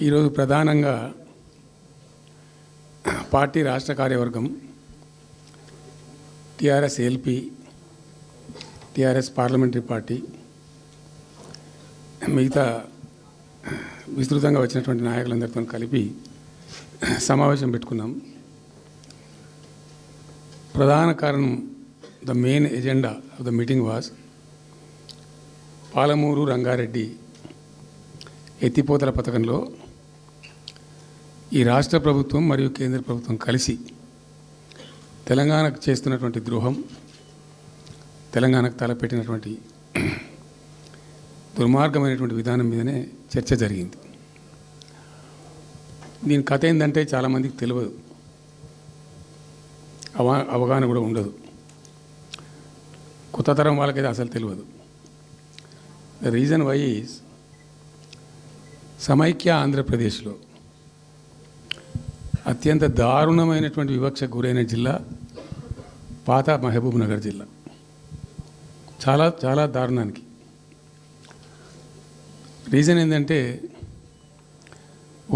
ఈరోజు ప్రధానంగా పార్టీ రాష్ట్ర కార్యవర్గం TRS LP, TRS parliamentary party, మిగతా విస్తృతంగా వచ్చినటువంటి నాయకులందరితో కలిపి సమావేశం పెట్టుకున్నాం. ప్రధాన కారణం, the main agenda of the meeting was Palamuru Rangareddy ఎత్తిపోతల పథకంలో ఈ రాష్ట్ర ప్రభుత్వం మరియు కేంద్ర ప్రభుత్వం కలిసి తెలంగాణకు చేస్తున్నటువంటి ద్రోహం, తెలంగాణకు తలపెట్టినటువంటి దుర్మార్గమైనటువంటి విధానం మీదనే చర్చ జరిగింది. దీని కథ ఏంటంటే చాలామందికి తెలియదు, అవగాహన కూడా ఉండదు. కొత్త తరం వాళ్ళకైతే అసలు తెలియదు. ద రీజన్ వై ఈజ్ సమైక్య ఆంధ్రప్రదేశ్లో అత్యంత దారుణమైనటువంటి వివక్షకు గురైన జిల్లా పాత మహబూబ్ నగర్ జిల్లా. చాలా చాలా దారుణానికి. రీజన్ ఏంటంటే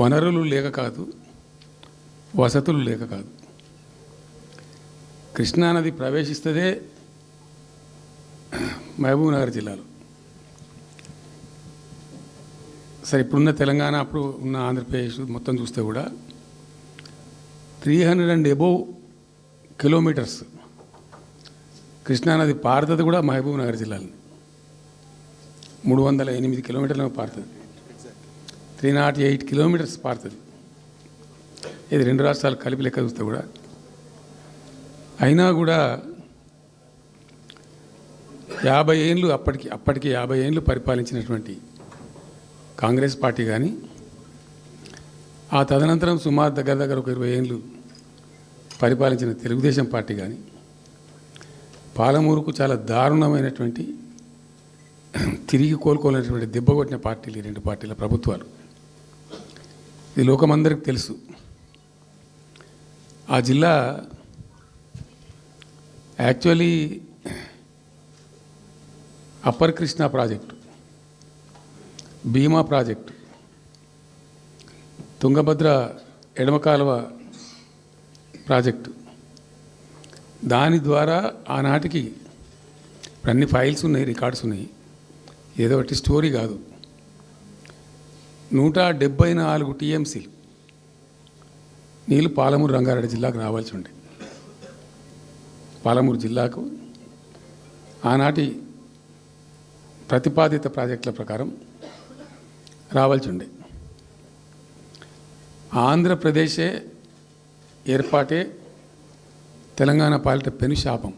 వనరులు లేక కాదు, వసతులు లేక కాదు. కృష్ణానది ప్రవేశిస్తుందే మహబూబ్ నగర్ జిల్లాలో. సరే, ఇప్పుడున్న తెలంగాణ, అప్పుడు ఉన్న ఆంధ్రప్రదేశ్ మొత్తం చూస్తే కూడా 300 and above కిలోమీటర్స్ కృష్ణానది పారుతుంది కూడా మహబూబ్ నగర్ జిల్లాలో. 308 కిలోమీటర్లు పారుతుంది, 308 కిలోమీటర్స్ పారుతుంది. ఇది రెండు రాష్ట్రాలు కలిపి లెక్క చూస్తే కూడా. అయినా కూడా 50 ఏళ్ళు అప్పటికి 50 ఏళ్ళు పరిపాలించినటువంటి కాంగ్రెస్ పార్టీ కానీ, ఆ తదనంతరం సుమారు దగ్గర ఒక 20 ఏళ్ళు పరిపాలించిన తెలుగుదేశం పార్టీ కానీ, పాలమూరుకు చాలా దారుణమైనటువంటి తిరిగి కోలుకోలేనటువంటి దెబ్బ కొట్టిన పార్టీలు ఈ రెండు పార్టీల ప్రభుత్వాలు. ఇది లోకమందరికి తెలుసు. ఆ జిల్లా యాక్చువల్లీ అప్పర్ కృష్ణా ప్రాజెక్టు, భీమా ప్రాజెక్టు, తుంగభద్ర ఎడమ కాలువ ప్రాజెక్టు, దాని ద్వారా ఆనాటికి అన్ని ఫైల్స్ ఉన్నాయి, రికార్డ్స్ ఉన్నాయి. ఏదో ఒకటి స్టోరీ కాదు. 174 టీఎంసీలు నీళ్ళు పాలమూరు రంగారెడ్డి జిల్లాకు రావాల్సి ఉండే. పాలమూరు జిల్లాకు ఆనాటి ప్రతిపాదిత ప్రాజెక్టుల ప్రకారం రావాల్సి ఉండే. ఆంధ్రప్రదేశే ఏర్పాటే తెలంగాణ పాలిట పెనుశాపం.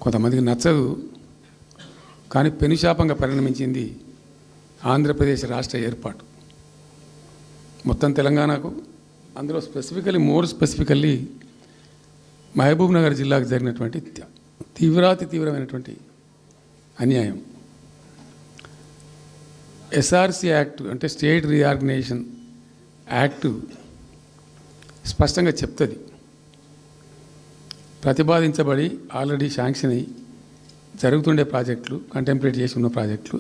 కొంతమందికి నచ్చదు, కానీ పెనుశాపంగా పరిణమించింది ఆంధ్రప్రదేశ్ రాష్ట్ర ఏర్పాటు. మొత్తం తెలంగాణకు, అందులో మోర్ స్పెసిఫికల్లీ మహబూబ్ నగర్ జిల్లాకు జరిగినటువంటి తీవ్రమైనటువంటి అన్యాయం. ఎస్ఆర్సి యాక్ట్ అంటే స్టేట్ రీఆర్గనైజేషన్ యాక్టు స్పష్టంగా చెప్తుంది, ప్రతిపాదించబడి ఆల్రెడీ శాంక్షన్ అయ్యి జరుగుతుండే ప్రాజెక్టులు, కంటెంప్లేట్ చేసి ఉన్న ప్రాజెక్టులు,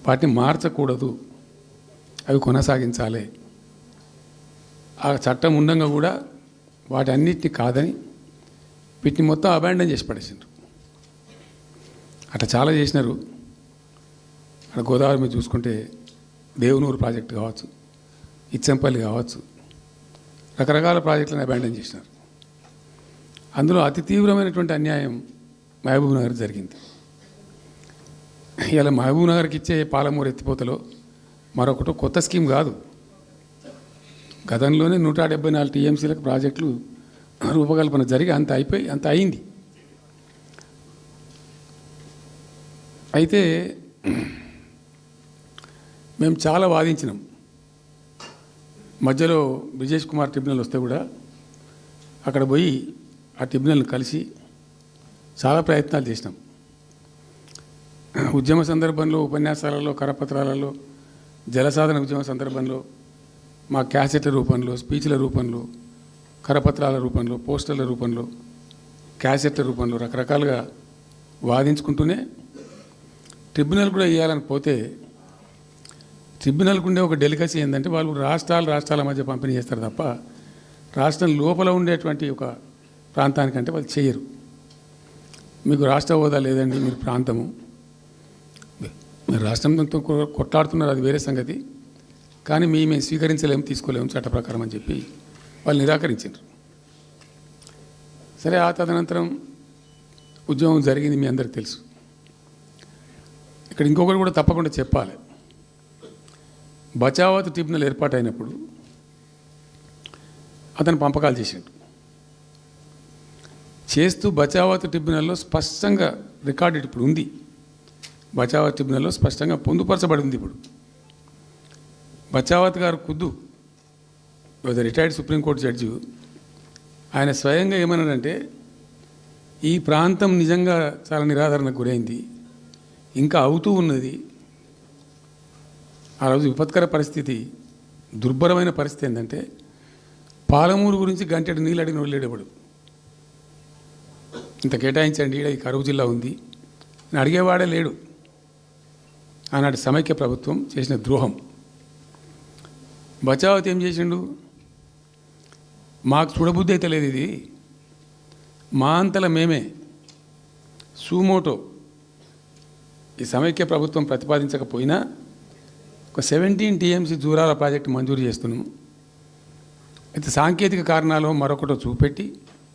వాటిని మార్చకూడదు, అవి కొనసాగించాలి. ఆ చట్టం ఉండగా కూడా వాటి అన్నిటిని కాదని వీటిని మొత్తం అబాండన్ చేసి పడేసిండ్రు. అట్లా చాలా చేసినారు. అక్కడ గోదావరి మీద చూసుకుంటే దేవునూరు ప్రాజెక్టు కావచ్చు, ఇచ్చంపల్లి కావచ్చు, రకరకాల ప్రాజెక్టులను అబాండన్ చేసినారు. అందులో అతి తీవ్రమైనటువంటి అన్యాయం మహబూబ్ నగర్ జరిగింది. ఇలా మహబూబ్ నగర్కి ఇచ్చే పాలమూరు ఎత్తిపోతలో మరొకటి కొత్త స్కీమ్ కాదు. గతంలోనే 174 టీఎంసీలకు ప్రాజెక్టులు రూపకల్పన జరిగి అంత అయింది. అయితే మేము చాలా వాదించినాం. మధ్యలో బ్రిజేష్ కుమార్ ట్రిబ్యునల్ వస్తే కూడా అక్కడ పోయి ఆ ట్రిబ్యునల్ని కలిసి చాలా ప్రయత్నాలు చేసినాం. ఉద్యమ సందర్భంలో, ఉపన్యాసాలలో, కరపత్రాలలో, జలసాధన ఉద్యమ సందర్భంలో, మా క్యాసెట్ల రూపంలో, స్పీచ్ల రూపంలో, కరపత్రాల రూపంలో, పోస్టర్ల రూపంలో, క్యాసెట్ల రూపంలో రకరకాలుగా వాదించుకుంటూనే ట్రిబ్యునల్ కూడా వేయాలని పోతే ట్రిబ్యునల్కు ఉండే ఒక డెలికసీ ఏంటంటే వాళ్ళు రాష్ట్రాల మధ్య పంపిణీ చేస్తారు తప్ప రాష్ట్రం లోపల ఉండేటువంటి ఒక ప్రాంతానికంటే వాళ్ళు చేయరు. మీకు రాష్ట్ర హోదా లేదండి, మీరు ప్రాంతము, మీరు రాష్ట్రంతో కొట్లాడుతున్నారు, అది వేరే సంగతి, కానీ మేము స్వీకరించలేము, తీసుకోలేము చట్ట ప్రకారం అని చెప్పి వాళ్ళు నిరాకరించారు. సరే, ఆ తదనంతరం ఉద్యమం జరిగింది, మీ అందరికి తెలుసు. ఇక్కడ ఇంకొకటి కూడా తప్పకుండా చెప్పాలి. బచావత్ ట్రిబ్యునల్ ఏర్పాటైనప్పుడు అతను పంపకాలు చేస్తూ బచావత్ ట్రిబ్యునల్లో స్పష్టంగా రికార్డు ఇప్పుడు ఉంది. బచావత్ ట్రిబ్యునల్లో స్పష్టంగా పొందుపరచబడి ఉంది. ఇప్పుడు బచావత్ గారు ఖుద్దు రిటైర్డ్ సుప్రీంకోర్టు జడ్జి, ఆయన స్వయంగా ఏమన్నాడంటే, ఈ ప్రాంతం నిజంగా చాలా నిరాదరణకు గురైంది, ఇంకా అవుతూ ఉన్నది. ఆ రోజు విపత్కర పరిస్థితి, దుర్భరమైన పరిస్థితి ఏంటంటే, పాలమూరు గురించి గంటెడు నీళ్ళు అడిగిన వెళ్ళేటప్పుడు ఇంత కేటాయించండి, ఈ కరువు జిల్లా ఉంది అని అడిగేవాడే లేడు. ఆనాటి సమైక్య ప్రభుత్వం చేసిన ద్రోహం. బచావత్ ఏం చేసిండు, మాకు చూడబుద్ధి అయితే లేదు, ఇది మా అంతల మేమే సూమోటో ఈ సమైక్య ప్రభుత్వం ప్రతిపాదించకపోయినా ఒక 17 TMC జూరాల ప్రాజెక్టు మంజూరు చేస్తున్నాము. అయితే సాంకేతిక కారణాలు మరొకటో చూపెట్టి